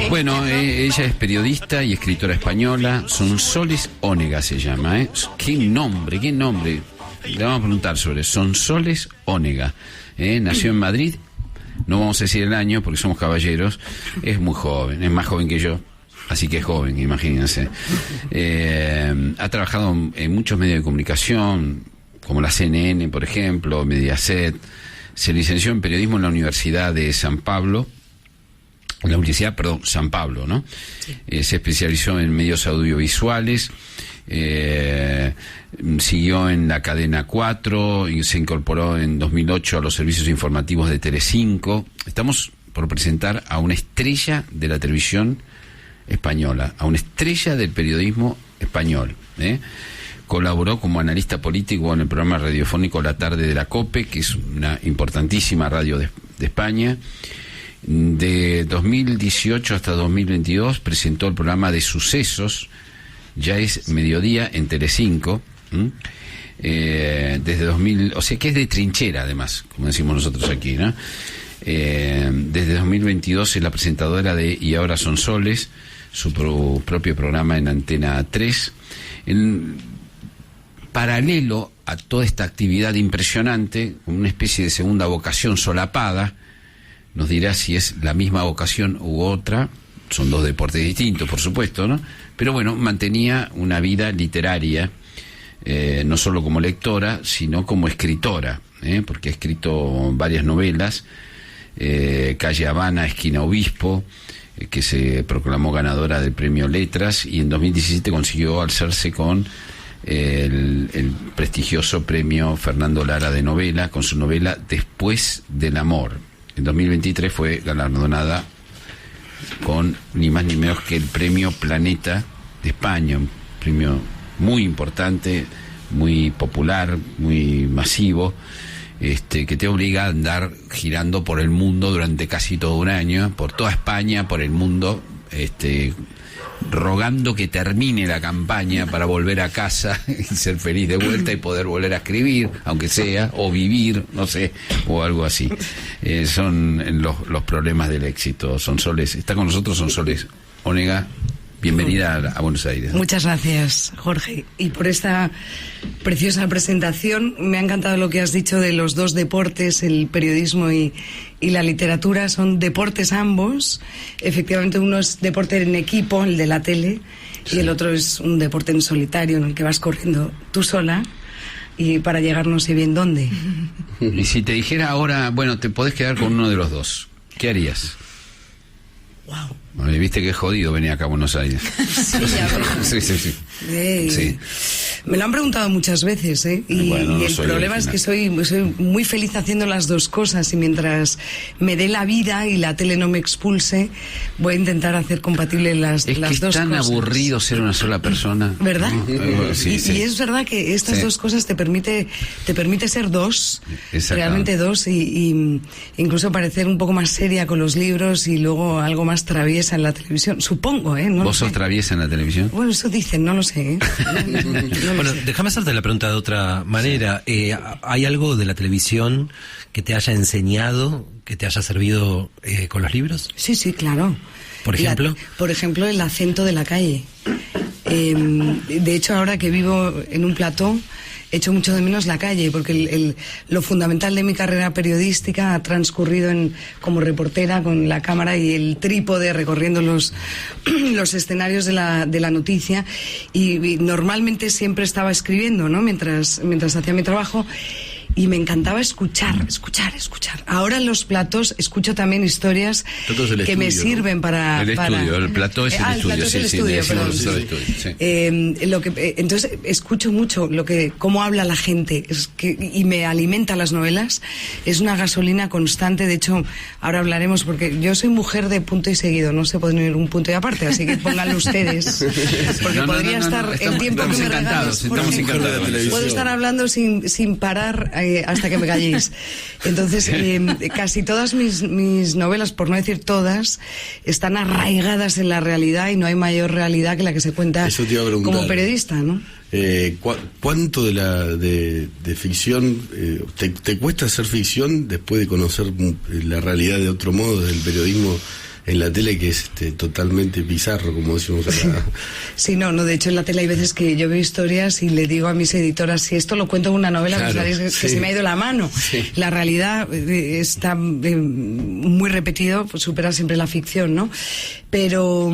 Bueno, ella es periodista y escritora española. Sonsoles Onega se llama, ¿eh? ¿Qué nombre? Le vamos a preguntar sobre Sonsoles Onega. Nació en Madrid. No vamos a decir el año porque somos caballeros. Es muy joven, es más joven que yo. Así que es joven, imagínense. Ha trabajado en muchos medios de comunicación, como la CNN, por ejemplo, Mediaset. Se licenció en periodismo en la Universidad de San Pablo. San Pablo, ¿no? Sí. Se especializó en medios audiovisuales. Siguió en la cadena 4 y se incorporó en 2008 a los servicios informativos de Telecinco. Estamos por presentar a una estrella de la televisión española, a una estrella del periodismo español. Colaboró como analista político en el programa radiofónico La Tarde de la COPE, que es una importantísima radio de España. De 2018 hasta 2022 presentó el programa de sucesos, ya es mediodía en Telecinco, desde 2000, o sea que es de trinchera además, como decimos nosotros aquí, ¿no? Desde 2022 es la presentadora de Y Ahora Son Soles, su propio programa en Antena 3. En paralelo a toda esta actividad impresionante, una especie de segunda vocación solapada, nos dirá si es la misma vocación u otra, son dos deportes distintos, por supuesto, ¿no? Pero bueno, mantenía una vida literaria, no solo como lectora, sino como escritora, porque ha escrito varias novelas, Calle Habana, Esquina Obispo, que se proclamó ganadora del premio Letras, y en 2017 consiguió alzarse con el prestigioso premio Fernando Lara de novela, con su novela Después del Amor. En 2023 fue galardonada con ni más ni menos que el premio Planeta de España, un premio muy importante, muy popular, muy masivo, que te obliga a andar girando por el mundo durante casi todo un año, por toda España, por el mundo, rogando que termine la campaña para volver a casa y ser feliz de vuelta y poder volver a escribir, aunque sea, o vivir, no sé, o algo así. Son los problemas del éxito. Sonsoles, está con nosotros Sonsoles Onega. Bienvenida a Buenos Aires. Muchas gracias, Jorge. Y por esta preciosa presentación, me ha encantado lo que has dicho de los dos deportes, el periodismo y la literatura. Son deportes ambos. Efectivamente, uno es deporte en equipo, el de la tele, sí, y el otro es un deporte en solitario, en el que vas corriendo tú sola y para llegar no sé bien dónde. Y si te dijera ahora, bueno, te podés quedar con uno de los dos, ¿qué harías? Wow. Bueno, viste que es jodido venir acá a Buenos Aires. Sí, ya veo. Sí. Sí. Me lo han preguntado muchas veces, y, bueno, y el problema es que soy muy feliz haciendo las dos cosas, y mientras me dé la vida y la tele no me expulse, voy a intentar hacer compatible las dos cosas. Es tan aburrido ser una sola persona, ¿verdad? Sí. Y es verdad que estas dos cosas te permite ser dos, realmente dos, y incluso parecer un poco más seria con los libros y luego algo más traviesa en la televisión, supongo, ¿no? ¿Vos sos traviesa en la televisión? Bueno, eso dicen, no lo sé, Bueno, déjame hacerte la pregunta de otra manera. ¿Hay algo de la televisión que te haya enseñado, que te haya servido con los libros? Sí, claro. ¿Por ejemplo? Por ejemplo, el acento de la calle. De hecho, ahora que vivo en un plató, echo mucho de menos la calle, porque lo fundamental de mi carrera periodística ha transcurrido como reportera con la cámara y el trípode recorriendo los escenarios de la noticia, y normalmente siempre estaba escribiendo, ¿no? Mientras hacía mi trabajo. Y me encantaba escuchar. Ahora en los platos escucho también historias que me sirven, ¿no? para... El plató es el estudio. Entonces escucho mucho cómo habla la gente, y me alimenta las novelas. Es una gasolina constante. De hecho, ahora hablaremos, porque yo soy mujer de punto y seguido, no se puede poner un punto y aparte, así que pónganlo ustedes, porque podría estar el tiempo que me regalas. Estamos encantados. Puedo estar hablando sin parar hasta que me calléis. Entonces, casi todas mis novelas, por no decir todas, están arraigadas en la realidad, y no hay mayor realidad que la que se cuenta como periodista, ¿no? ¿Cuánto de ficción te cuesta hacer ficción después de conocer la realidad de otro modo, del periodismo en la tele que es totalmente bizarro, como decimos acá. Sí, no, de hecho en la tele hay veces que yo veo historias y le digo a mis editoras, si esto lo cuento en una novela, claro, pensaréis que se me ha ido la mano. Sí. La realidad está muy repetido, pues supera siempre la ficción, ¿no? Pero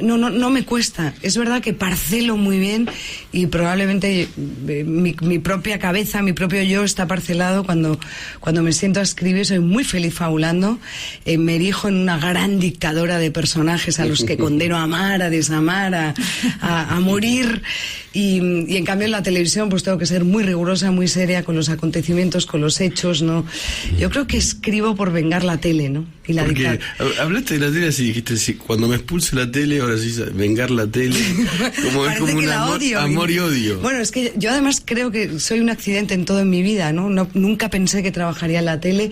no me cuesta. Es verdad que parcelo muy bien y probablemente mi propia cabeza, mi propio yo está parcelado cuando me siento a escribir. Soy muy feliz fabulando, me erijo en una gran dictadora de personajes a los que condeno a amar, a desamar, a morir, y en cambio en la televisión pues tengo que ser muy rigurosa, muy seria con los acontecimientos, con los hechos, ¿no? Yo creo que escribo por vengar la tele, ¿no? Y la porque hablaste de la tele así, dijiste, sí, cuando me expulse la tele, ahora sí, vengar la tele, como es como un amor y odio. Bueno, es que yo además creo que soy un accidente en todo en mi vida, ¿no? Nunca pensé que trabajaría en la tele.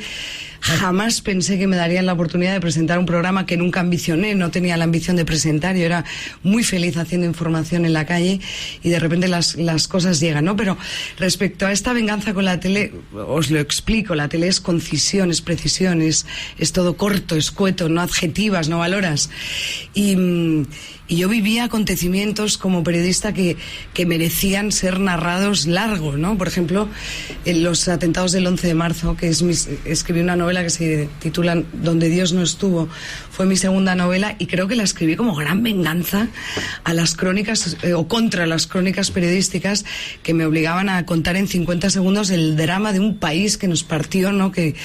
Jamás pensé que me darían la oportunidad de presentar un programa que nunca ambicioné, no tenía la ambición de presentar. Yo era muy feliz haciendo información en la calle y de repente las cosas llegan, ¿no? Pero respecto a esta venganza con la tele, os lo explico, la tele es concisión, es precisión, es todo corto, escueto, no adjetivas, no valoras. Y yo vivía acontecimientos como periodista que merecían ser narrados largos, ¿no? Por ejemplo, los atentados del 11 de marzo, que escribí una novela que se titula Donde Dios no estuvo. Fue mi segunda novela y creo que la escribí como gran venganza a las crónicas o contra las crónicas periodísticas que me obligaban a contar en 50 segundos el drama de un país que nos partió, ¿no? Que,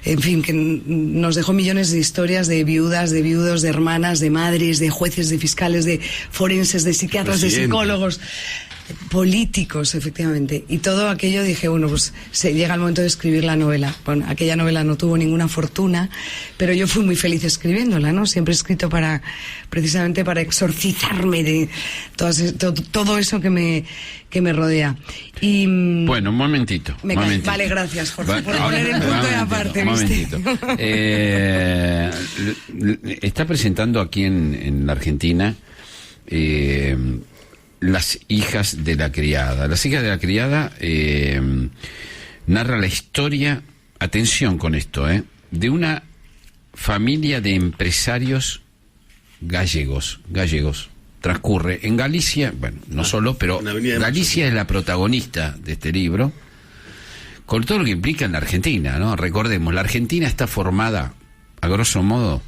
en fin, que nos dejó millones de historias de viudas, de viudos, de hermanas, de madres, de jueces, de fiscales, de forenses, de psiquiatras, de psicólogos, políticos, efectivamente. Y todo aquello dije, bueno, pues llega el momento de escribir la novela. Bueno, aquella novela no tuvo ninguna fortuna, pero yo fui muy feliz escribiéndola, ¿no? Siempre he escrito precisamente para exorcizarme de todo eso que me rodea. Y bueno, un momentito. Vale, gracias, Jorge, por poner el punto de aparte. Un momentito. Está presentando aquí en la Argentina Las hijas de la criada. Las hijas de la criada narra la historia, atención con esto, de una familia de empresarios gallegos. Transcurre en Galicia, bueno, no solo, pero Galicia es la protagonista de este libro, con todo lo que implica en la Argentina, ¿no? Recordemos, la Argentina está formada, a grosso modo,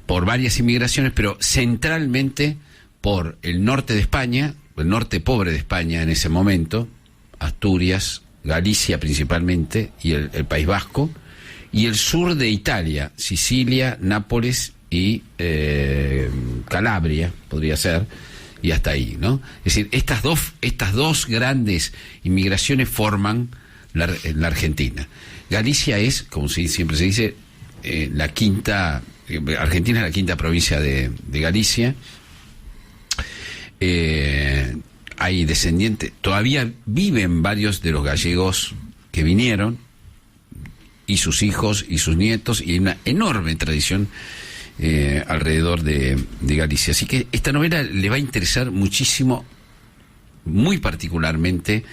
por varias inmigraciones, pero centralmente por el norte de España, el norte pobre de España en ese momento, Asturias, Galicia principalmente, y el País Vasco, y el sur de Italia, Sicilia, Nápoles y Calabria, podría ser, y hasta ahí, ¿no? Es decir, estas dos grandes inmigraciones forman la Argentina. Galicia es, como siempre se dice, la quinta, Argentina es la quinta provincia de Galicia. Hay descendientes, todavía viven varios de los gallegos que vinieron, y sus hijos y sus nietos, y hay una enorme tradición alrededor de Galicia. Así que esta novela le va a interesar muchísimo, muy particularmente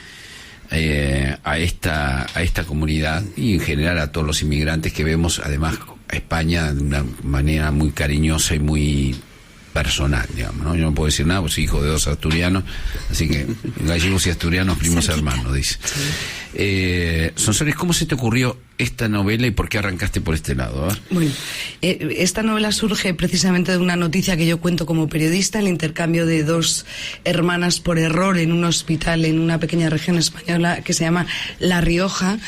a esta comunidad y en general a todos los inmigrantes que vemos, además a España de una manera muy cariñosa y muy personal, digamos, ¿no? Yo no puedo decir nada, pues soy hijo de 2 asturianos, así que gallegos y asturianos, primos hermanos, dice. Sonsoles, ¿cómo se te ocurrió esta novela y por qué arrancaste por este lado? Bueno, esta novela surge precisamente de una noticia que yo cuento como periodista, el intercambio de 2 hermanas por error en un hospital en una pequeña región española que se llama La Rioja.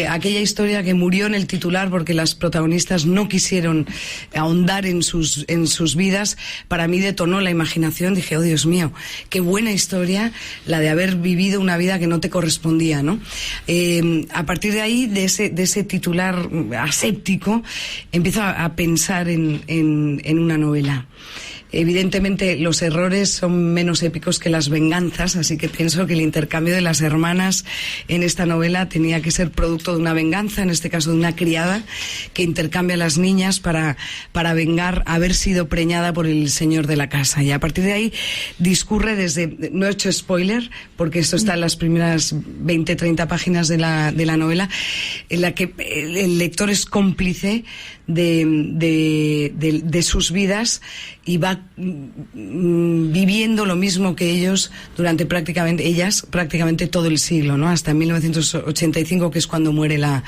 Aquella historia que murió en el titular porque las protagonistas no quisieron ahondar en sus vidas, para mí detonó la imaginación. Dije, oh Dios mío, qué buena historia la de haber vivido una vida que no te correspondía, ¿no? A partir de ahí, de ese titular aséptico, empiezo a pensar en una novela. Evidentemente los errores son menos épicos que las venganzas, así que pienso que el intercambio de las hermanas en esta novela tenía que ser producto de una venganza, en este caso de una criada que intercambia a las niñas para vengar haber sido preñada por el señor de la casa. Y a partir de ahí discurre desde, no he hecho spoiler porque esto está en las primeras 20-30 páginas de la novela, en la que el lector es cómplice de sus vidas y va viviendo lo mismo que ellos durante prácticamente todo el siglo, ¿no? Hasta 1985, que es cuando muere la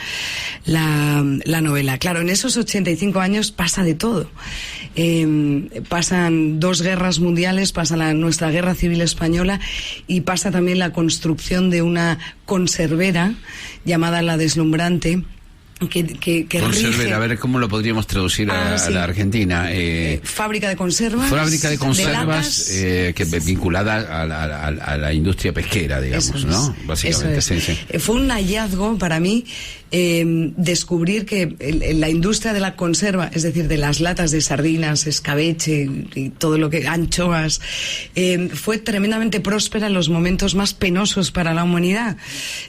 novela. Claro, en esos 85 años pasa de todo. Pasan 2 guerras mundiales, pasa nuestra guerra civil española y pasa también la construcción de una conservera llamada La Deslumbrante, que conservera, rige... a ver cómo lo podríamos traducir a la Argentina. Fábrica de conservas. Fábrica de conservas vinculada a la industria pesquera, digamos, ¿no? Básicamente, eso es. Sí. Fue un hallazgo para mí descubrir que la industria de la conserva, es decir, de las latas de sardinas, escabeche y todo lo que... anchoas, fue tremendamente próspera en los momentos más penosos para la humanidad.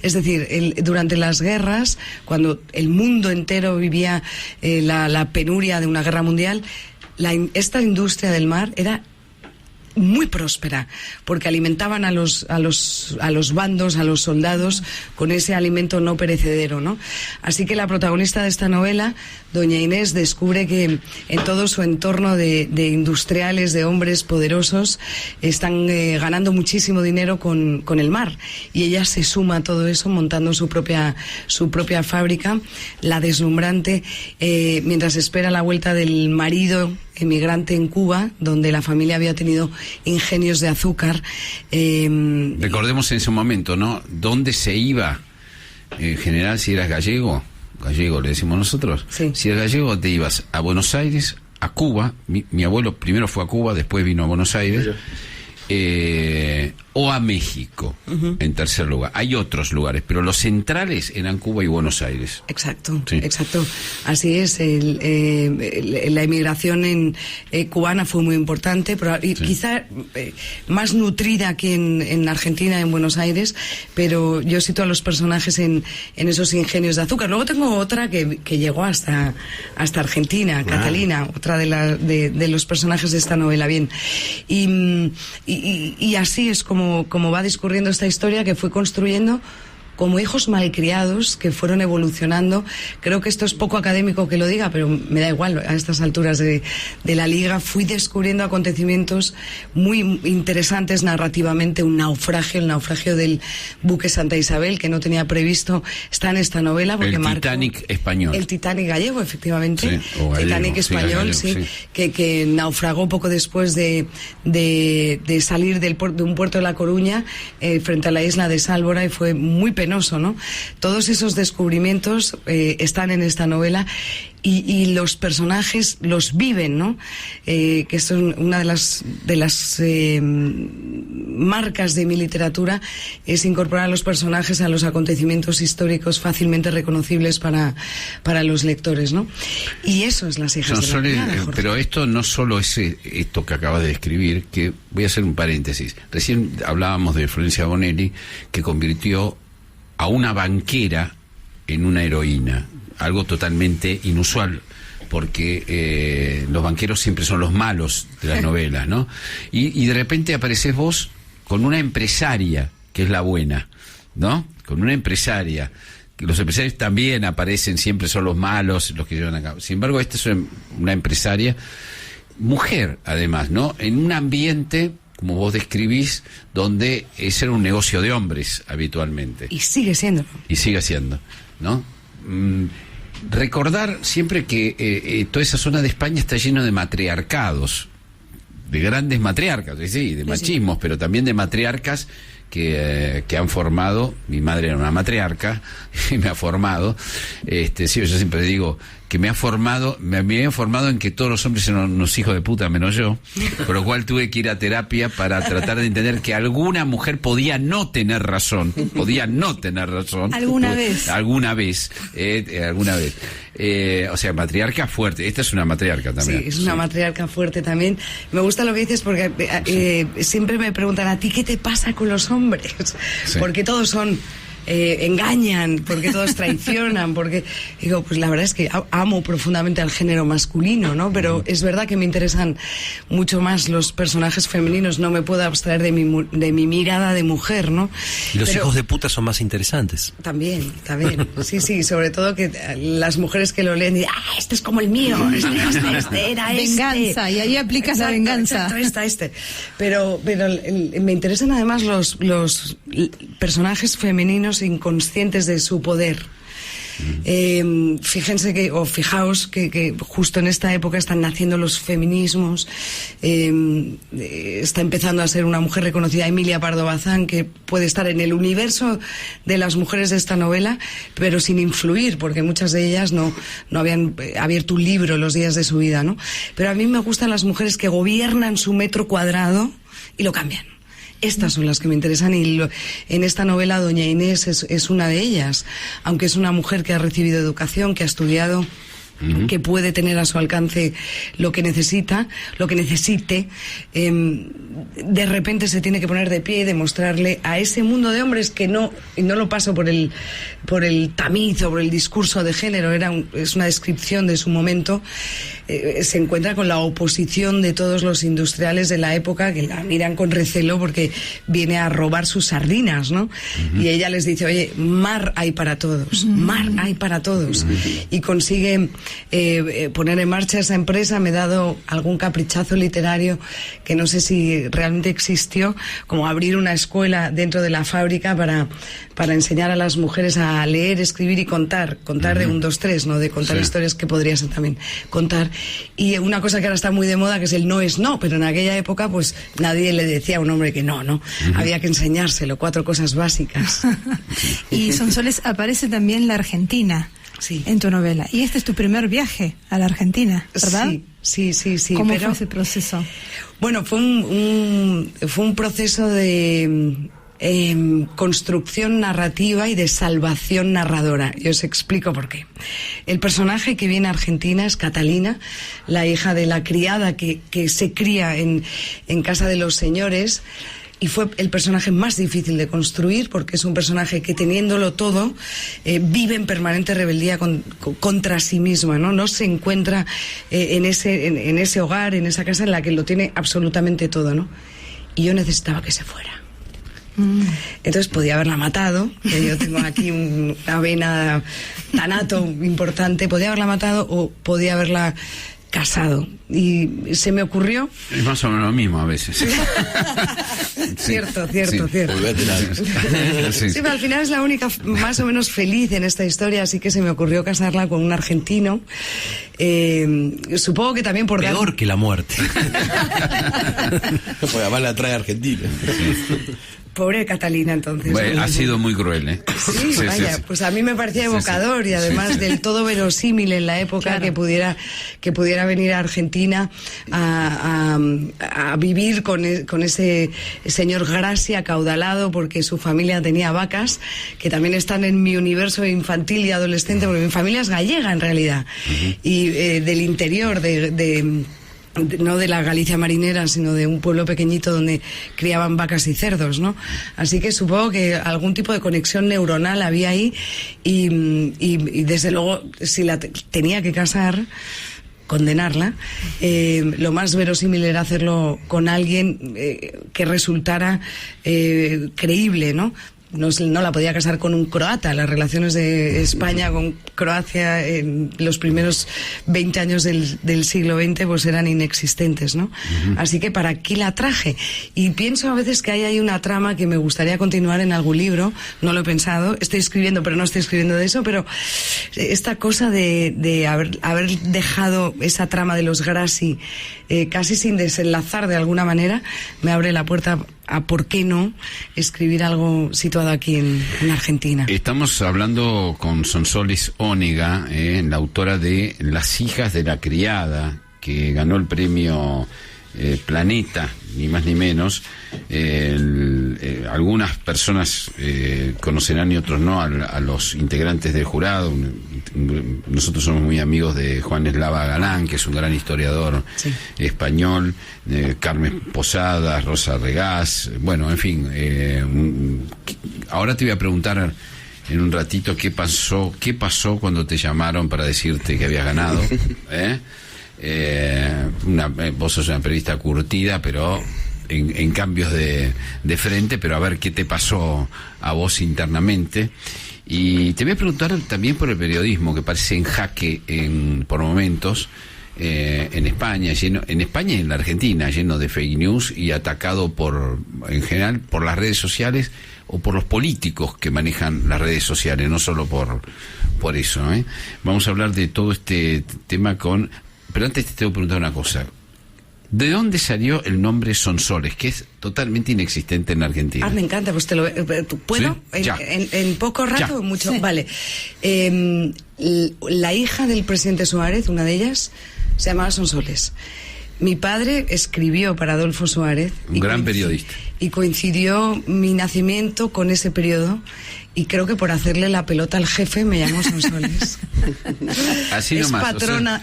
Es decir, durante las guerras, cuando el mundo entero vivía la penuria de una guerra mundial, esta industria del mar era muy próspera, porque alimentaban a los bandos, a los soldados, con ese alimento no perecedero, ¿no? Así que la protagonista de esta novela, doña Inés, descubre que en todo su entorno de industriales, de hombres poderosos, están ganando muchísimo dinero con el mar, y ella se suma a todo eso montando su propia fábrica, La Deslumbrante, mientras espera la vuelta del marido emigrante en Cuba, donde la familia había tenido ingenios de azúcar. Recordemos en ese momento, ¿no? ¿Dónde se iba? En general, si eras gallego le decimos nosotros. Sí. Si eras gallego, te ibas a Buenos Aires, a Cuba. Mi abuelo primero fue a Cuba, después vino a Buenos Aires. O a México, en tercer lugar. Hay otros lugares, pero los centrales eran Cuba y Buenos Aires. Exacto, sí. Exacto. Así es. La emigración cubana fue muy importante, pero quizá más nutrida que en Argentina, en Buenos Aires, pero yo cito a los personajes en esos ingenios de azúcar. Luego tengo otra que llegó hasta Argentina, Catalina, otra de los personajes de esta novela. Bien. Y así es como va discurriendo esta historia, que fue construyendo como hijos malcriados que fueron evolucionando. Creo que esto es poco académico que lo diga, pero me da igual. A estas alturas de la liga fui descubriendo acontecimientos muy interesantes narrativamente. El naufragio del buque Santa Isabel, que no tenía previsto, está en esta novela. Porque el Titanic español. El Titanic gallego, efectivamente. Sí, o gallego, Titanic español, sí. Que naufragó poco después de salir de un puerto de La Coruña, frente a la isla de Sálvora, y fue muy penoso, ¿no? Todos esos descubrimientos están en esta novela, y los personajes los viven, ¿no? Que es una de las marcas de mi literatura, es incorporar a los personajes a los acontecimientos históricos fácilmente reconocibles para los lectores, ¿no? Y eso es Las hijas de la mañana, Jorge. Pero esto no solo es esto que acabas de describir, que voy a hacer un paréntesis. Recién hablábamos de Florencia Bonelli, que convirtió a una banquera en una heroína, algo totalmente inusual, porque los banqueros siempre son los malos de las novelas, ¿no? Y de repente apareces vos con una empresaria, que es la buena, ¿no? Con una empresaria. Los empresarios también aparecen, siempre son los malos, los que llevan a cabo. Sin embargo, esta es una empresaria, mujer además, ¿no? En un ambiente, como vos describís, donde ese era un negocio de hombres habitualmente. Y sigue siendo. Y sigue siendo, ¿no? Recordar siempre que toda esa zona de España está lleno de matriarcados, de grandes matriarcas, sí, de machismos, sí, pero también de matriarcas que han formado. Mi madre era una matriarca y me ha formado. Sí, yo siempre digo que me había formado en que todos los hombres eran unos hijos de puta menos yo, por lo cual tuve que ir a terapia para tratar de entender que alguna mujer podía no tener razón. Alguna vez. O sea, matriarca fuerte. Esta es una matriarca también. Sí, es una matriarca fuerte también. Me gusta lo que dices, porque siempre me preguntan: ¿a ti qué te pasa con los hombres? Sí. Porque todos son engañan, por qué todos traicionan, porque digo, pues la verdad es que amo profundamente al género masculino, ¿no? Pero es verdad que me interesan mucho más los personajes femeninos, no me puedo abstraer de mi mirada de mujer, ¿no? Y los hijos de puta son más interesantes. También, sí, sobre todo que las mujeres que lo leen dicen, este es como el mío, este era venganza, y ahí aplicas la venganza. Pero me interesan además los personajes femeninos inconscientes de su poder. Fíjense fijaos que justo en esta época están naciendo los feminismos, está empezando a ser una mujer reconocida Emilia Pardo Bazán, que puede estar en el universo de las mujeres de esta novela, pero sin influir, porque muchas de ellas no habían abierto un libro los días de su vida, ¿no? Pero a mí me gustan las mujeres que gobiernan su metro cuadrado y lo cambian. Estas son las que me interesan, y en esta novela Doña Inés es una de ellas, aunque es una mujer que ha recibido educación, que ha estudiado, que puede tener a su alcance lo que necesite, de repente se tiene que poner de pie y demostrarle a ese mundo de hombres que no lo paso por el tamiz o por el discurso de género, es una descripción de su momento, se encuentra con la oposición de todos los industriales de la época, que la miran con recelo porque viene a robar sus sardinas, ¿no? Y ella les dice, oye, mar hay para todos, y consigue poner en marcha esa empresa. Me he dado algún caprichazo literario que no sé si realmente existió, como abrir una escuela dentro de la fábrica para enseñar a las mujeres a leer, escribir y contar de 1, 2, 3, ¿no? De contar historias que podría ser también contar. Y una cosa que ahora está muy de moda, que es el no es no, pero en aquella época pues nadie le decía a un hombre que no. Había que enseñárselo, 4 cosas básicas. Y Sonsoles, aparece también la Argentina. Sí. En tu novela. Y este es tu primer viaje a la Argentina, ¿verdad? Sí. ¿Cómo fue ese proceso? Bueno, fue un proceso de construcción narrativa y de salvación narradora. Y os explico por qué. El personaje que viene a Argentina es Catalina, la hija de la criada que se cría en casa de los señores. Y fue el personaje más difícil de construir, porque es un personaje que, teniéndolo todo, vive en permanente rebeldía contra sí misma, ¿no? No se encuentra en ese hogar, en esa casa en la que lo tiene absolutamente todo, ¿no? Y yo necesitaba que se fuera. Entonces podía haberla matado, que yo tengo aquí una vena tanato importante, podía haberla matado o podía haberla casado. Y se me ocurrió... Es más o menos lo mismo a veces. Cierto. Sí, pero al final es la única más o menos feliz en esta historia, así que se me ocurrió casarla con un argentino. Supongo que también por... Peor que la muerte. Pues además la trae Argentina. Pobre Catalina, entonces. Bueno, ha sido muy cruel, ¿eh? Sí, vaya, pues a mí me parecía evocador y además del todo verosímil en la época, claro, que pudiera venir a Argentina a vivir con ese señor Grassi acaudalado, porque su familia tenía vacas, que también están en mi universo infantil y adolescente, porque mi familia es gallega en realidad, y del interior no de la Galicia marinera, sino de un pueblo pequeñito donde criaban vacas y cerdos, ¿no? Así que supongo que algún tipo de conexión neuronal había ahí y desde luego, si la tenía que casar, condenarla, lo más verosímil era hacerlo con alguien que resultara creíble, ¿no? No la podía casar con un croata. Las relaciones de España con Croacia en los primeros 20 años del siglo XX pues eran inexistentes, ¿no? Así que para aquí la traje. Y pienso a veces que hay una trama que me gustaría continuar en algún libro. No lo he pensado. Estoy escribiendo, pero no estoy escribiendo de eso. Pero esta cosa de haber dejado esa trama de los Grassi casi sin desenlazar de alguna manera, me abre la puerta a por qué no escribir algo situado aquí en Argentina. Estamos hablando con Sonsoles Onega, la autora de Las hijas de la criada, que ganó el premio Planeta, ni más ni menos. Algunas personas conocerán y otros no a los integrantes del jurado. Nosotros somos muy amigos de Juan Eslava Galán, que es un gran historiador español, Carmen Posadas, Rosa Regás, bueno, en fin. Ahora te voy a preguntar en un ratito qué pasó cuando te llamaron para decirte que habías ganado. Vos sos una periodista curtida, pero en cambios de frente, pero a ver qué te pasó a vos internamente. Y te voy a preguntar también por el periodismo, que parece en jaque por momentos, en España y en la Argentina, lleno de fake news y atacado en general por las redes sociales o por los políticos que manejan las redes sociales, no solo por eso. Vamos a hablar de todo este tema pero antes te tengo que preguntar una cosa. ¿De dónde salió el nombre Sonsoles, que es totalmente inexistente en la Argentina? Me encanta, pues ¿puedo? ¿Sí? En poco rato, mucho. Sí. Vale. La hija del presidente Suárez, una de ellas, se llamaba Sonsoles. Mi padre escribió para Adolfo Suárez. Un gran periodista. Y coincidió mi nacimiento con ese periodo. Y creo que por hacerle la pelota al jefe me llamo Sonsoles. Así nomás.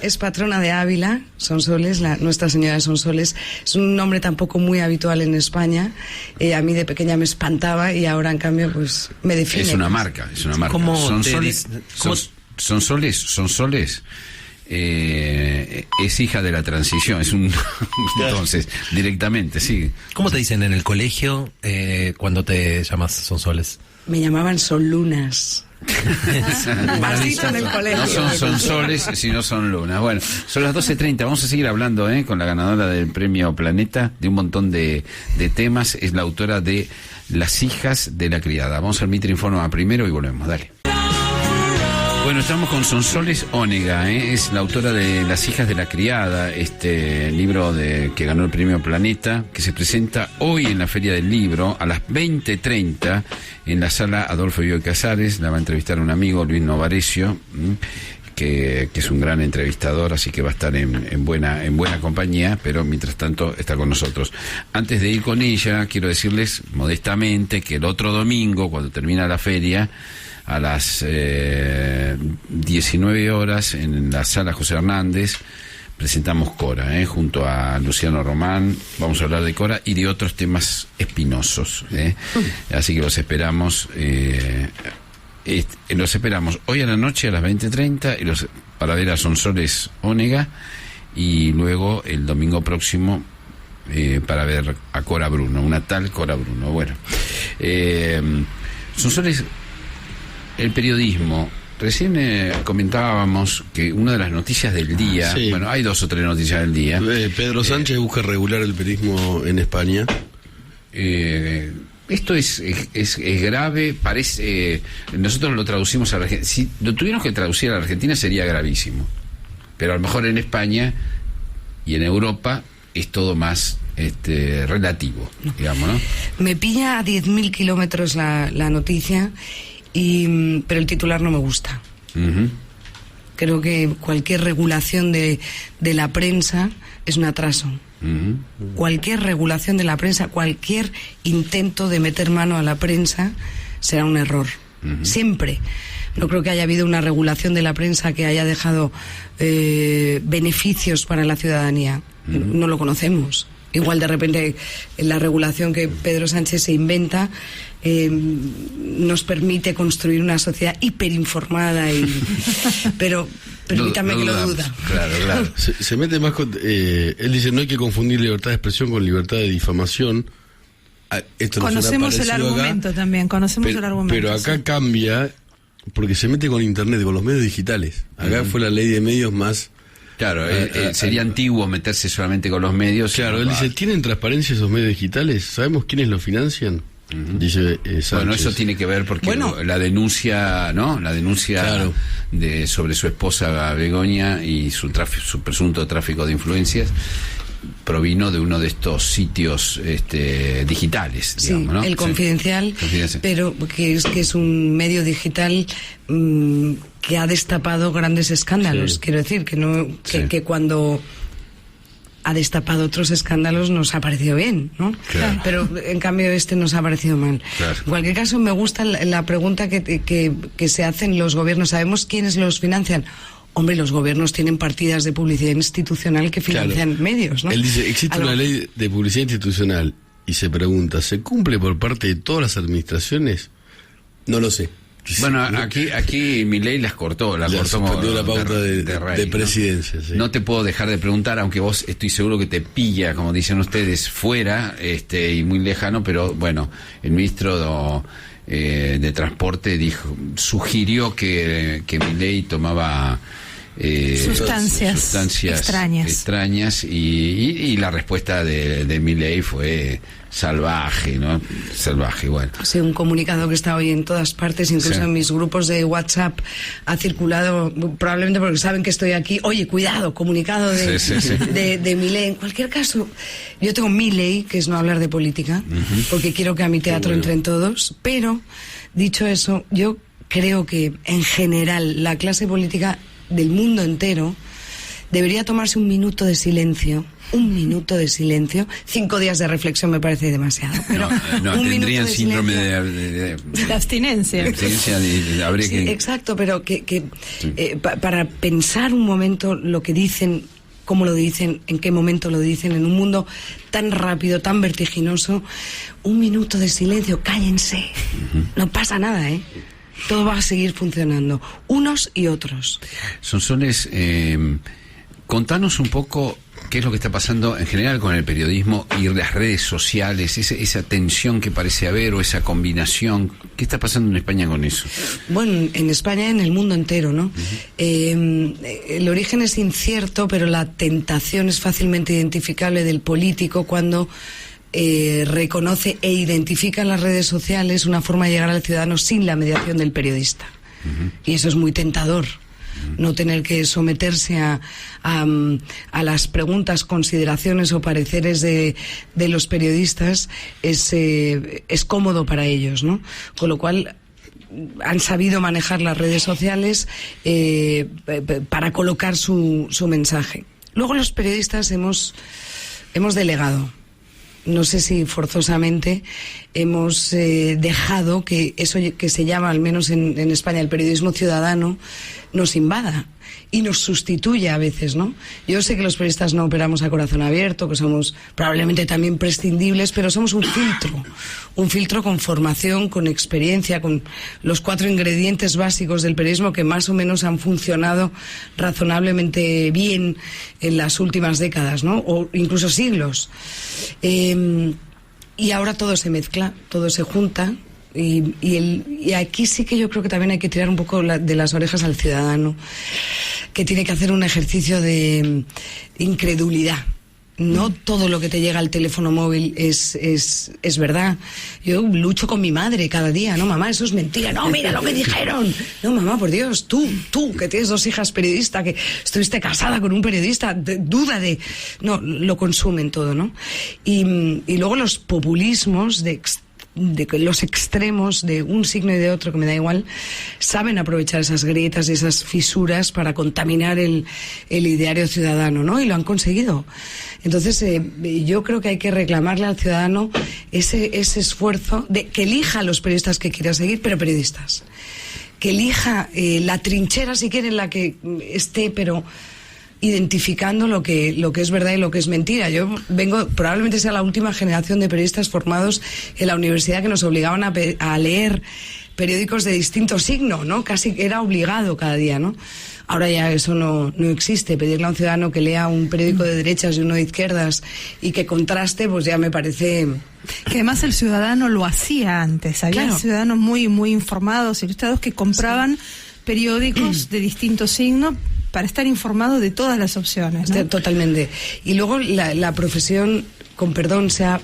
Es patrona de Ávila, Sonsoles, Nuestra Señora de Sonsoles. Es un nombre tampoco muy habitual en España. A mí de pequeña me espantaba y ahora en cambio pues me define. Es una marca. ¿Cómo Sonsoles es hija de la transición, entonces, directamente, sí. ¿Cómo te dicen en el colegio cuando te llamas Sonsoles? Me llamaban Sonlunas. No son soles, sino son lunas. Bueno, son las 12:30. Vamos a seguir hablando con la ganadora del premio Planeta de un montón de temas. Es la autora de Las hijas de la criada. Vamos al Mitre Informa primero y volvemos. Dale. Bueno, estamos con Sonsoles Onega, es la autora de Las hijas de la criada, este libro que ganó el premio Planeta, que se presenta hoy en la Feria del Libro a las 20:30 en la sala Adolfo Bioy Casares. La va a entrevistar un amigo, Luis Novarecio, que es un gran entrevistador, así que va a estar en buena compañía, pero mientras tanto está con nosotros. Antes de ir con ella, quiero decirles modestamente que el otro domingo, cuando termina la feria, a las 19 horas en la sala José Hernández presentamos Cora, junto a Luciano Román. Vamos a hablar de Cora y de otros temas espinosos, así que los esperamos hoy a la noche a las 20:30 para ver a Sonsoles Onega, y luego el domingo próximo para ver a Cora Bruno, una tal Cora Bruno. Bueno, Sonsoles, el periodismo. Recién comentábamos que una de las noticias del día, bueno, hay 2 o 3 noticias del día. Pedro Sánchez busca regular el periodismo en España. Esto es grave, parece. Nosotros lo traducimos a la Argentina. Si lo tuviéramos que traducir a la Argentina sería gravísimo. Pero a lo mejor en España y en Europa es todo más relativo, digamos, ¿no? Me pilla a 10.000 kilómetros la noticia. Pero el titular no me gusta. Uh-huh. Creo que cualquier regulación de la prensa es un atraso. Uh-huh. Cualquier regulación de la prensa, cualquier intento de meter mano a la prensa será un error. Uh-huh. Siempre. No creo que haya habido una regulación de la prensa que haya dejado beneficios para la ciudadanía. Uh-huh. No lo conocemos. Igual de repente la regulación que Pedro Sánchez se inventa nos permite construir una sociedad hiperinformada pero permítame que lo duda. Claro. Se mete más con... él dice, no hay que confundir libertad de expresión con libertad de difamación. Esto conocemos el argumento acá, también, el argumento. Pero acá cambia, porque se mete con Internet, con los medios digitales. Acá fue la ley de medios más... Claro, sería antiguo meterse solamente con los medios. Claro, él dice, ¿tienen transparencia esos medios digitales? ¿Sabemos quiénes los financian? Uh-huh. Dice Sánchez. Bueno, eso tiene que ver porque la denuncia, ¿no? La denuncia sobre su esposa Begoña y su presunto tráfico de influencias provino de uno de estos sitios digitales, digamos, ¿no? El Confidencial, pero que es un medio digital que ha destapado grandes escándalos. Quiero decir que cuando ha destapado otros escándalos nos ha parecido bien, ¿no? Claro. Pero en cambio nos ha parecido mal. Claro. En cualquier caso, me gusta la pregunta que se hacen los gobiernos. ¿Sabemos quiénes los financian? Hombre, los gobiernos tienen partidas de publicidad institucional que financian medios, ¿no? Él dice, existe una ley de publicidad institucional y se pregunta, ¿se cumple por parte de todas las administraciones? No lo sé. Bueno, aquí Milei la cortó la pauta de presidencia. ¿no? Sí. No te puedo dejar de preguntar, aunque vos estoy seguro que te pilla, como dicen ustedes, fuera y muy lejano, pero bueno, el ministro de Transporte sugirió que Milei tomaba sustancias extrañas y la respuesta de Milei fue salvaje, ¿no? Salvaje, bueno. Sí, un comunicado que está hoy en todas partes, incluso en mis grupos de WhatsApp ha circulado, probablemente porque saben que estoy aquí. Oye, cuidado, comunicado de Milei. En cualquier caso, yo tengo mi ley, que es no hablar de política, porque quiero que a mi teatro entren todos, pero, dicho eso, yo creo que en general la clase política del mundo entero debería tomarse un minuto de silencio. 5 días de reflexión me parece demasiado, pero no tendrían síndrome de abstinencia. Habría que... Exacto, pero para pensar un momento lo que dicen, cómo lo dicen, en qué momento lo dicen, en un mundo tan rápido, tan vertiginoso, un minuto de silencio, cállense, no pasa nada, todo va a seguir funcionando, unos y otros. Sonsoles, contanos un poco qué es lo que está pasando en general con el periodismo y las redes sociales, esa tensión que parece haber o esa combinación. ¿Qué está pasando en España con eso? Bueno, en España y en el mundo entero, ¿no? El origen es incierto, pero la tentación es fácilmente identificable del político cuando reconoce e identifica en las redes sociales una forma de llegar al ciudadano sin la mediación del periodista. Y eso es muy tentador. No tener que someterse a las preguntas, consideraciones o pareceres de los periodistas es cómodo para ellos, ¿no? Con lo cual han sabido manejar las redes sociales para colocar su mensaje. Luego los periodistas hemos delegado. No sé si forzosamente hemos dejado que eso que se llama, al menos en España, el periodismo ciudadano, nos invada y nos sustituye a veces, ¿no? Yo sé que los periodistas no operamos a corazón abierto, que somos probablemente también prescindibles, pero somos un filtro con formación, con experiencia, con los 4 ingredientes básicos del periodismo que más o menos han funcionado razonablemente bien en las últimas décadas, ¿no? O incluso siglos. Y ahora todo se mezcla, todo se junta. Y aquí sí que yo creo que también hay que tirar un poco de las orejas al ciudadano, que tiene que hacer un ejercicio de incredulidad. No todo lo que te llega al teléfono móvil es verdad. Yo lucho con mi madre cada día. No, mamá, eso es mentira. No, mira lo que dijeron. No, mamá, por Dios, tú que tienes 2 hijas periodistas, que estuviste casada con un periodista, duda de... No, lo consumen todo, ¿no? Y luego los populismos de los extremos de un signo y de otro, que me da igual, saben aprovechar esas grietas y esas fisuras para contaminar el ideario ciudadano, ¿no? Y lo han conseguido. Entonces, yo creo que hay que reclamarle al ciudadano ese esfuerzo de que elija a los periodistas que quiera seguir, pero periodistas. Que elija la trinchera, si quiere, en la que esté, pero identificando lo que es verdad y lo que es mentira. Yo probablemente sea la última generación de periodistas formados en la universidad que nos obligaban a leer periódicos de distinto signo, ¿no? Casi era obligado cada día, ¿no? Ahora ya eso no existe. Pedirle a un ciudadano que lea un periódico de derechas y uno de izquierdas y que contraste, pues ya me parece... Que además el ciudadano lo hacía antes. Había ciudadanos muy, muy informados, ilustrados, que compraban periódicos de distinto signo para estar informado de todas las opciones, ¿no? Totalmente. Y luego la profesión, con perdón, se ha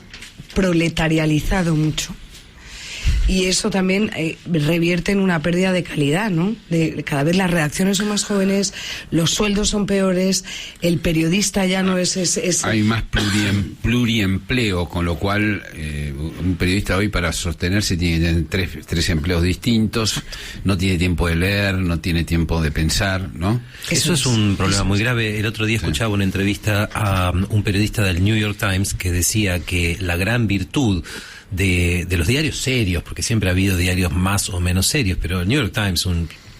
proletarializado mucho. Y eso también revierte en una pérdida de calidad, ¿no? Cada vez las redacciones son más jóvenes, los sueldos son peores, el periodista ya no es... Hay más pluriempleo, con lo cual un periodista hoy para sostenerse tiene que tener tres empleos distintos, no tiene tiempo de leer, no tiene tiempo de pensar, ¿no? Eso es un problema muy grave. El otro día escuchaba una entrevista a un periodista del New York Times que decía que la gran virtud de los diarios serios, porque siempre ha habido diarios más o menos serios, pero el New York Times,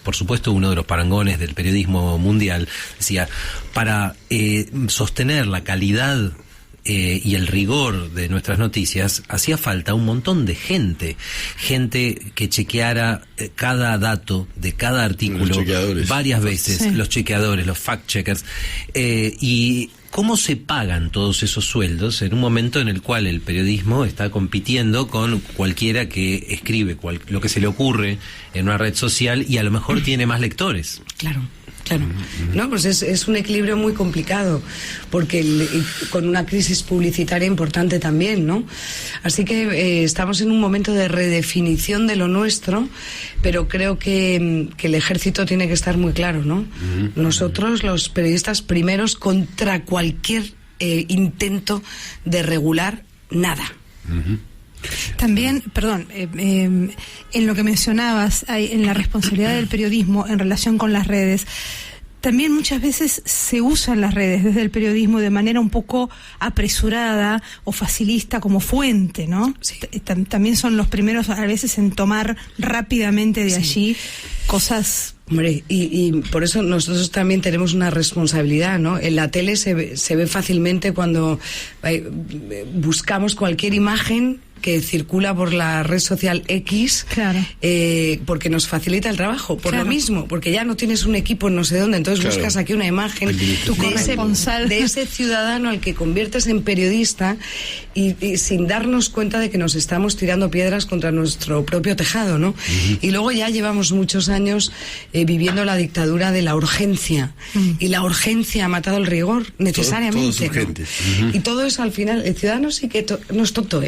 por supuesto uno de los parangones del periodismo mundial, decía, para sostener la calidad y el rigor de nuestras noticias, hacía falta un montón de gente que chequeara cada dato de cada artículo varias veces, los chequeadores, los fact-checkers, y ¿cómo se pagan todos esos sueldos en un momento en el cual el periodismo está compitiendo con cualquiera que escribe lo que se le ocurre en una red social y a lo mejor tiene más lectores? Claro. No, pues es un equilibrio muy complicado, porque con una crisis publicitaria importante también, ¿no? Así que estamos en un momento de redefinición de lo nuestro, pero creo que el ejército tiene que estar muy claro, ¿no? Nosotros, los periodistas, primeros contra cualquier intento de regular nada. También, perdón, en lo que mencionabas, en la responsabilidad del periodismo en relación con las redes, también muchas veces se usan las redes desde el periodismo de manera un poco apresurada o facilista como fuente, ¿no? Sí. También son los primeros a veces en tomar rápidamente de allí cosas... Hombre, y por eso nosotros también tenemos una responsabilidad, ¿no? En la tele se ve fácilmente cuando buscamos cualquier imagen que circula por la red social X, claro, porque nos facilita el trabajo, por lo mismo, porque ya no tienes un equipo en no sé dónde, entonces buscas aquí una imagen de ese ciudadano al que conviertes en periodista y sin darnos cuenta de que nos estamos tirando piedras contra nuestro propio tejado, ¿no? Y luego ya llevamos muchos años viviendo la dictadura de la urgencia, y la urgencia ha matado el rigor necesariamente, ¿no? Y todo eso al final, el ciudadano sí que no es tonto,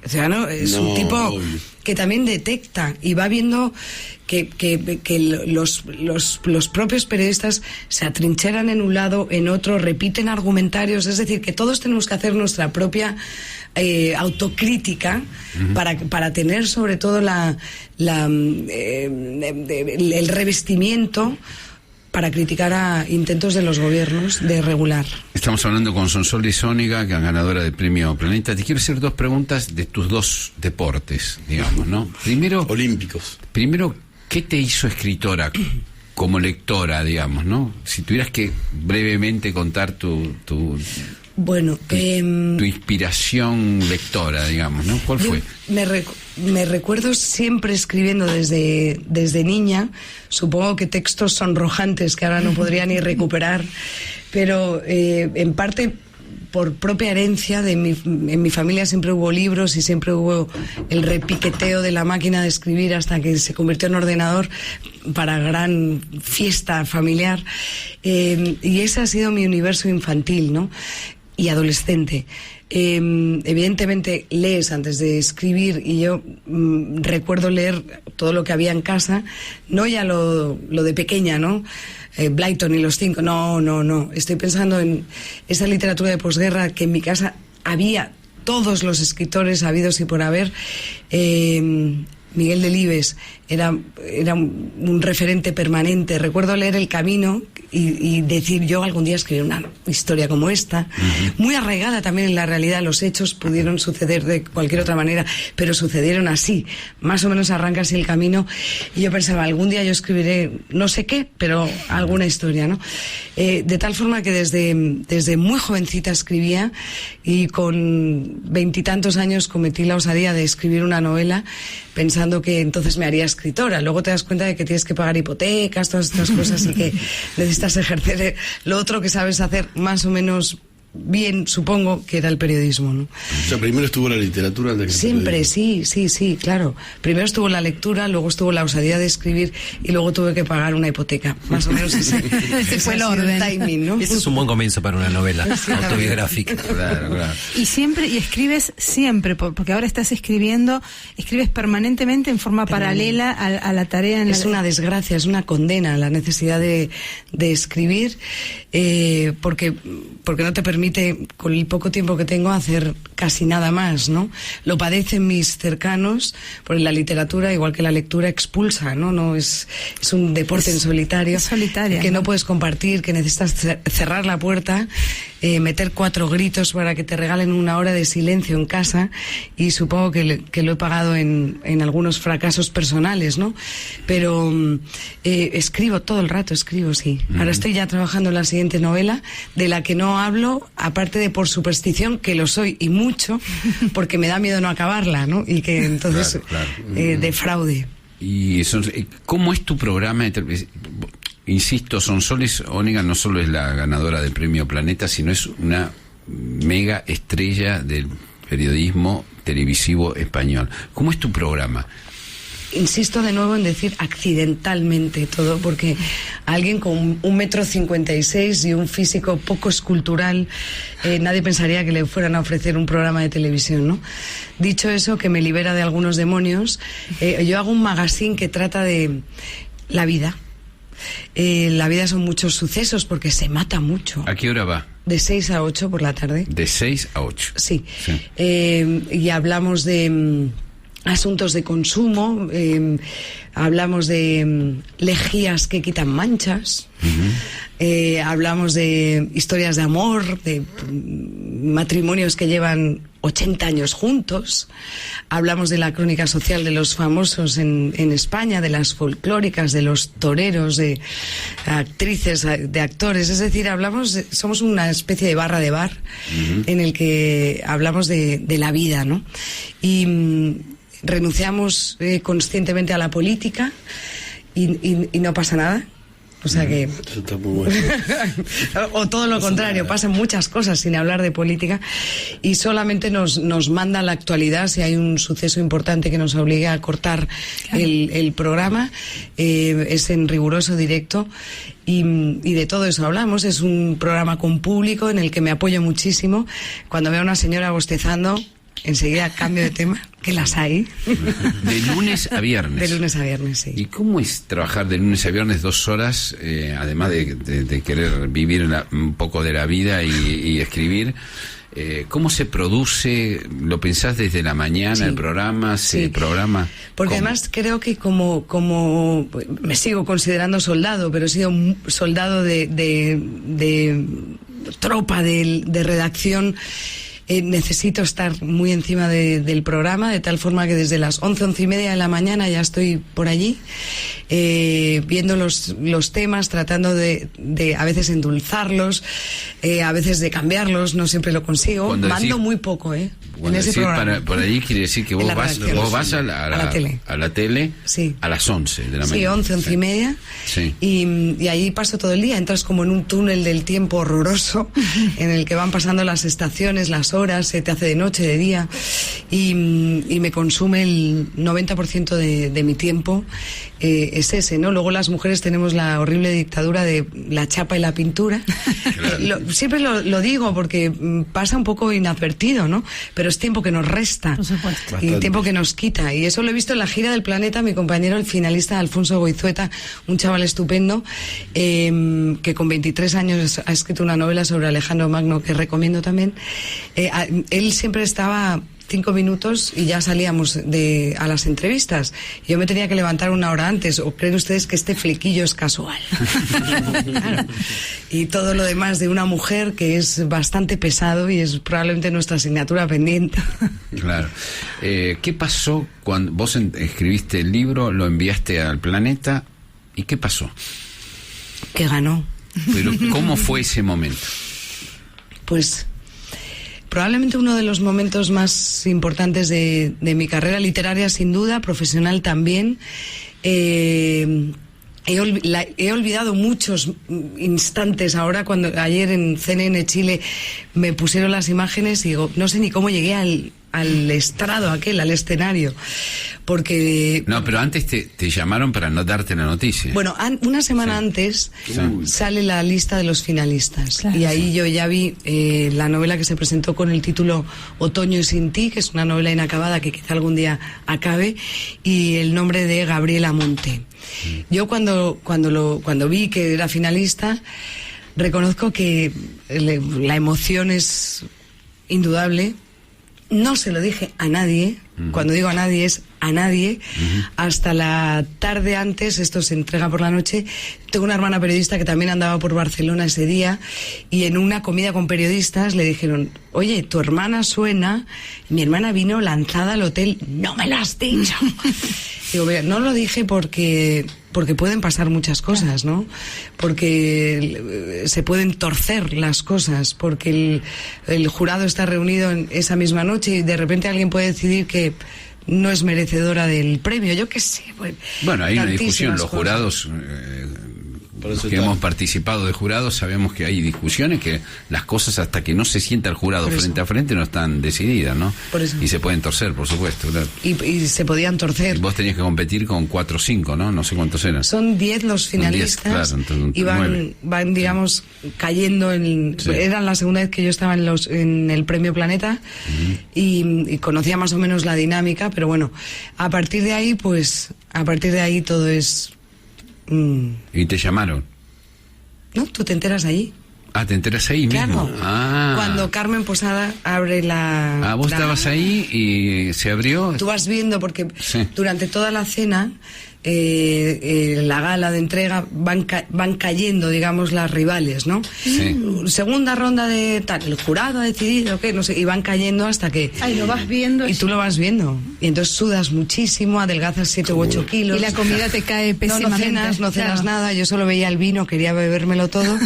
O sea, ¿no? Es un tipo que también detecta y va viendo que los propios periodistas se atrincheran en un lado, en otro, repiten argumentarios, es decir, que todos tenemos que hacer nuestra propia autocrítica para tener sobre todo el revestimiento para criticar a intentos de los gobiernos de regular. Estamos hablando con Sonsoles Zúñiga, ganadora del Premio Planeta. Te quiero hacer dos preguntas de tus dos deportes, digamos, ¿no? Primero, olímpicos. Primero, ¿qué te hizo escritora como lectora, digamos, ¿no? Si tuvieras que brevemente contar tu inspiración lectora, digamos, ¿no? ¿Cuál fue? Me recuerdo siempre escribiendo desde niña, supongo que textos sonrojantes que ahora no podría ni recuperar, pero en parte por propia herencia en mi familia siempre hubo libros y siempre hubo el repiqueteo de la máquina de escribir hasta que se convirtió en ordenador para gran fiesta familiar, y ese ha sido mi universo infantil, ¿no? Y adolescente. Evidentemente lees antes de escribir, y yo recuerdo leer todo lo que había en casa, no ya lo de pequeña, ¿no? Blyton y los 5, no. Estoy pensando en esa literatura de posguerra que en mi casa había todos los escritores habidos y por haber. Miguel Delibes era un referente permanente. Recuerdo leer El Camino y decir, yo algún día escribiré una historia como esta, muy arraigada también en la realidad. Los hechos pudieron suceder de cualquier otra manera, pero sucedieron así, más o menos arranca así el camino, y yo pensaba, algún día yo escribiré no sé qué, pero alguna historia, ¿no? De tal forma que desde muy jovencita escribía, y con 20 y tantos años cometí la osadía de escribir una novela pensando que entonces me haría escritora. Luego te das cuenta de que tienes que pagar hipotecas, todas estas cosas, y que necesitas ejercer lo otro que sabes hacer más o menos bien, supongo, que era el periodismo, ¿no? O sea, primero estuvo la literatura antes que siempre, sí, claro. Primero estuvo la lectura, luego estuvo la osadía de escribir, y luego tuve que pagar una hipoteca. Más o menos ese fue el orden. Timing, ¿no? Ese es un buen comienzo para una novela autobiográfica. Claro. Y escribes siempre, porque ahora escribes permanentemente en forma paralela a la tarea. Es una desgracia, es una condena la necesidad de escribir, porque no te permite, con el poco tiempo que tengo, hacer casi nada más, ¿no? Lo padecen mis cercanos, porque la literatura, igual que la lectura, expulsa, ¿no? No es un deporte en solitario. Es solitaria, que no puedes compartir, que necesitas cerrar la puerta, meter 4 gritos para que te regalen una hora de silencio en casa, y supongo que lo he pagado en algunos fracasos personales, ¿no? Pero escribo todo el rato, sí. Ahora estoy ya trabajando en la siguiente novela, de la que no hablo aparte de por superstición, que lo soy y mucho, porque me da miedo no acabarla, ¿no? Y que entonces defraude. Y ¿cómo es tu programa de televisión? Insisto, Sonsoles Onega no solo es la ganadora del Premio Planeta, sino es una mega estrella del periodismo televisivo español. ¿Cómo es tu programa? Insisto de nuevo en decir accidentalmente todo, porque alguien con 1,56 m y un físico poco escultural, nadie pensaría que le fueran a ofrecer un programa de televisión, ¿no? Dicho eso, que me libera de algunos demonios, yo hago un magazine que trata de la vida. La vida son muchos sucesos porque se mata mucho. ¿A qué hora va? De 6 a 8 por la tarde. De 6 a 8. Sí. Y hablamos de asuntos de consumo, hablamos de lejías que quitan manchas, hablamos de historias de amor, de matrimonios que llevan 80 años juntos, hablamos de la crónica social de los famosos en España, de las folclóricas, de los toreros, de actrices, de actores, es decir, somos una especie de barra de bar en el que hablamos de la vida, ¿no? Y renunciamos conscientemente a la política y no pasa nada. O sea que... Eso está muy bueno. O todo lo contrario, pasan muchas cosas sin hablar de política y solamente nos manda la actualidad si hay un suceso importante que nos obligue a cortar el programa. Es en riguroso directo y de todo eso hablamos. Es un programa con público en el que me apoyo muchísimo. Cuando veo a una señora bostezando, enseguida cambio de tema, que las hay. De lunes a viernes. De lunes a viernes, sí. ¿Y cómo es trabajar de lunes a viernes 2 horas, además de querer vivir un poco de la vida y escribir? ¿Cómo se produce? ¿Lo pensás desde la mañana el programa? ¿Se programa? Porque ¿cómo? además creo que como me sigo considerando soldado, pero he sido soldado de tropa, de redacción. Necesito estar muy encima del programa, de tal forma que desde las 11:30 de la mañana ya estoy por allí, viendo los temas, tratando de a veces endulzarlos, a veces de cambiarlos, no siempre lo consigo. Mando muy poco, en ese programa. Por allí quiere decir que vos vas a la tele sí. A las 11 de la mañana. Sí, 11:30. Sí. Y ahí paso todo el día. Entras como en un túnel del tiempo horroroso en el que van pasando las estaciones, las horas, se te hace de noche, de día, y me consume el 90% de mi tiempo. Es ese, ¿no? Luego las mujeres tenemos la horrible dictadura de la chapa y la pintura. Claro. Siempre lo digo porque pasa un poco inadvertido, ¿no? Pero es tiempo que nos resta. Por supuesto. Y tiempo que nos quita. Y eso lo he visto en la gira del Planeta, mi compañero, el finalista Alfonso Goizueta, un chaval estupendo, que con 23 años ha escrito una novela sobre Alejandro Magno que recomiendo también. Él siempre estaba 5 minutos y ya salíamos a las entrevistas. Yo me tenía que levantar 1 hora antes. ¿O creen ustedes que este flequillo es casual? Claro. Y todo lo demás de una mujer que es bastante pesado y es probablemente nuestra asignatura pendiente. Claro. ¿Qué pasó cuando vos escribiste el libro, lo enviaste al Planeta? ¿Y qué pasó? Que ganó. Pero ¿cómo fue ese momento? Pues probablemente uno de los momentos más importantes de mi carrera literaria, sin duda, profesional también. He olvidado muchos instantes ahora, cuando ayer en CNN Chile me pusieron las imágenes y digo, no sé ni cómo llegué al estrado al escenario, porque... No, pero antes te llamaron para no darte la noticia. Bueno, una semana antes sale la lista de los finalistas, claro, y ahí yo ya vi la novela que se presentó con el título Otoño y sin ti, que es una novela inacabada que quizá algún día acabe, y el nombre de Gabriela Monte. Yo cuando vi que era finalista, reconozco que la emoción es indudable. No se lo dije a nadie. Cuando digo a nadie es a nadie. Hasta la tarde antes, esto se entrega por la noche. Tengo una hermana periodista que también andaba por Barcelona ese día, y en una comida con periodistas le dijeron, oye, tu hermana suena. Mi hermana vino lanzada al hotel. No me lo has dicho. Digo, mira, no lo dije porque porque pueden pasar muchas cosas, ¿no? Porque se pueden torcer las cosas, porque el jurado está reunido en esa misma noche y de repente alguien puede decidir que no es merecedora del premio, yo qué sé. Bueno, hay una discusión, los jurados... que hemos participado de jurados, sabemos que hay discusiones, que las cosas hasta que no se sienta el jurado frente a frente no están decididas, ¿no? Y se pueden torcer, por supuesto, claro. Y se podían torcer. Y vos tenías que competir con 4 o 5, ¿no? No sé cuántos eran. Son 10 los finalistas. 10, claro, y van, digamos, cayendo en... Sí. Era la segunda vez que yo estaba en el Premio Planeta y conocía más o menos la dinámica, pero bueno, a partir de ahí todo es... ¿Y te llamaron? No, tú te enteras allí. Ah, ¿te enteras ahí mismo? Claro. Cuando Carmen Posada abre la... Ah, vos estabas ahí y se abrió. Tú vas viendo, porque durante toda la cena, la gala de entrega, van cayendo, digamos, las rivales, ¿no? Sí. Segunda ronda de tal, el jurado ha decidido que no sé, y van cayendo hasta que... Ay, lo vas viendo. Y tú lo vas viendo. Y entonces sudas muchísimo, adelgazas 7 u 8 kilos. Y la comida te cae pésimamente. No cenas nada, yo solo veía el vino, quería bebérmelo todo,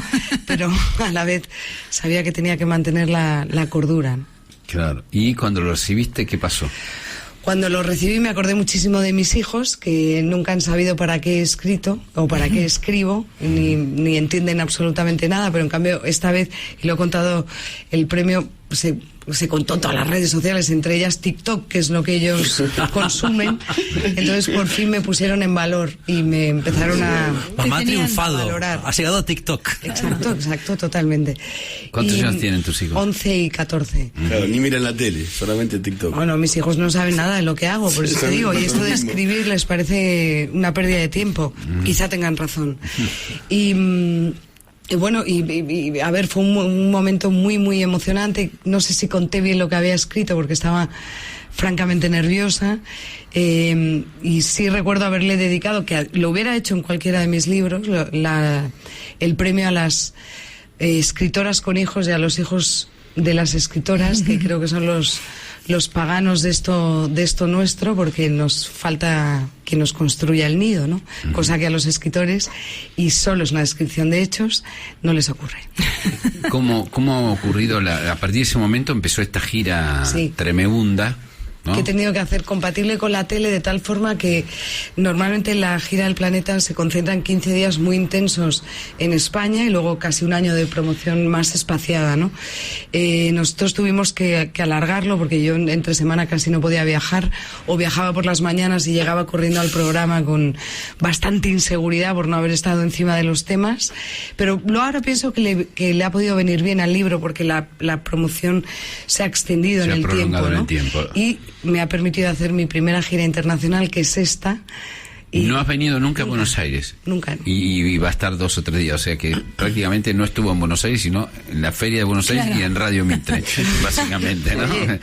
pero a la vez sabía que tenía que mantener la cordura. Claro. ¿Y cuando lo recibiste, qué pasó? Cuando lo recibí me acordé muchísimo de mis hijos, que nunca han sabido para qué he escrito o para qué escribo, ni entienden absolutamente nada, pero en cambio esta vez, y lo he contado, el premio se contó en todas las redes sociales, entre ellas TikTok, que es lo que ellos consumen. Entonces por fin me pusieron en valor y me empezaron a... Mamá ha triunfado, valorar. Ha llegado a TikTok. Exacto, totalmente. ¿Cuántos años tienen tus hijos? 11 y 14. Claro, ni miran la tele, solamente TikTok. Bueno, mis hijos no saben nada de lo que hago, por eso te digo, y esto de escribir les parece una pérdida de tiempo. Quizá tengan razón. Y bueno, y a ver, fue un momento muy, muy emocionante. No sé si conté bien lo que había escrito porque estaba francamente nerviosa. Y sí recuerdo haberle dedicado, que lo hubiera hecho en cualquiera de mis libros, el premio a las escritoras con hijos y a los hijos de las escritoras, que creo que son los paganos de esto nuestro, porque nos falta que nos construya el nido, ¿no? Cosa que a los escritores, y solo es una descripción de hechos, no les ocurre. ¿Cómo ha ocurrido? A partir de ese momento empezó esta gira tremenda, ¿no? Que he tenido que hacer compatible con la tele de tal forma que normalmente la gira del Planeta se concentra en 15 días muy intensos en España y luego casi un año de promoción más espaciada, ¿no? Nosotros tuvimos que alargarlo porque yo entre semana casi no podía viajar, o viajaba por las mañanas y llegaba corriendo al programa con bastante inseguridad por no haber estado encima de los temas, pero ahora pienso que le ha podido venir bien al libro porque la promoción se ha extendido en el tiempo, ¿no? Y me ha permitido hacer mi primera gira internacional, que es esta. Y ¿no has venido nunca a Buenos Aires? Nunca. Y va a estar 2 o 3 días, o sea que prácticamente no estuvo en Buenos Aires, sino en la Feria de Buenos Aires y en Radio Mitre, básicamente, ¿no? Oye,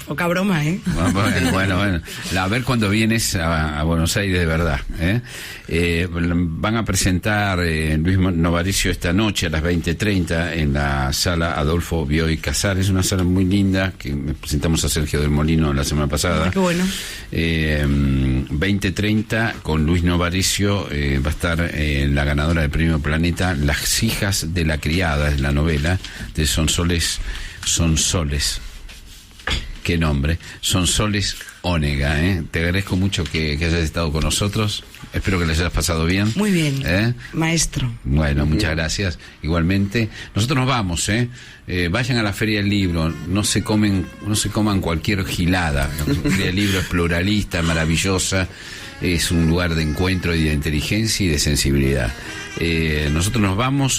poca broma, ¿eh? Bueno. A ver cuando vienes a Buenos Aires de verdad, ¿eh? Van a presentar Luis Novarecio esta noche a las 20:30 en la sala Adolfo Bioy Casares, una sala muy linda que presentamos a Sergio del Molino la semana pasada. Qué bueno. 20:30 con Luis Novarecio, va a estar la ganadora del Premio Planeta, Las hijas de la criada, es la novela de Sonsoles. Qué nombre, Sonsoles Onega, ¿eh? Te agradezco mucho que hayas estado con nosotros. Espero que les hayas pasado bien. Muy bien, maestro. Bueno, muchas gracias. Igualmente, nosotros nos vamos, vayan a la Feria del Libro, no se coman cualquier gilada. La Feria del Libro es pluralista, maravillosa, es un lugar de encuentro y de inteligencia y de sensibilidad. Nosotros nos vamos.